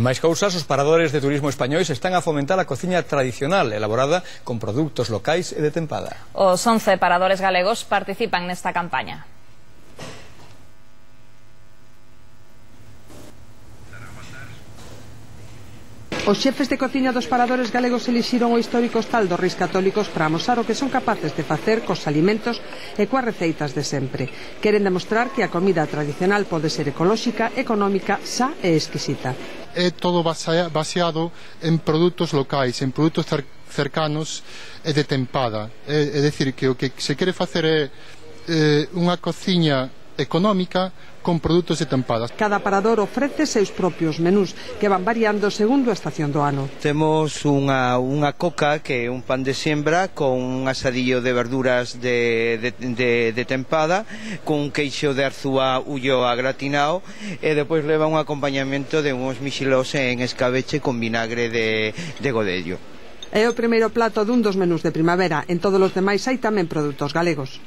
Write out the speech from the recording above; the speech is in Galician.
Máis cousas, os paradores de turismo españois están a fomentar a cociña tradicional elaborada con produtos locais e de tempada. Os 11 paradores galegos participan nesta campaña. Os xefes de cociña dos paradores galegos elixiron o histórico hostal dos Reis Católicos para amosar o que son capaces de facer cos alimentos e coas receitas de sempre. Queren demostrar que a comida tradicional pode ser ecolóxica, económica, xa e exquisita. É todo baseado en produtos locais, en produtos cercanos e de tempada. É dicir, que o que se quere facer é unha cociña económica con produtos de tempadas. Cada parador ofrece seus propios menús que van variando segundo a estación do ano. Temos unha coca que é un pan de siembra con un asadillo de verduras de tempada, con un queixo de arzúa ulloa gratinado e depois leva un acompañamento de uns mixilós en escabeche con vinagre de godello. É o primeiro plato dun dos menús de primavera. En todos os demais hai tamén produtos galegos.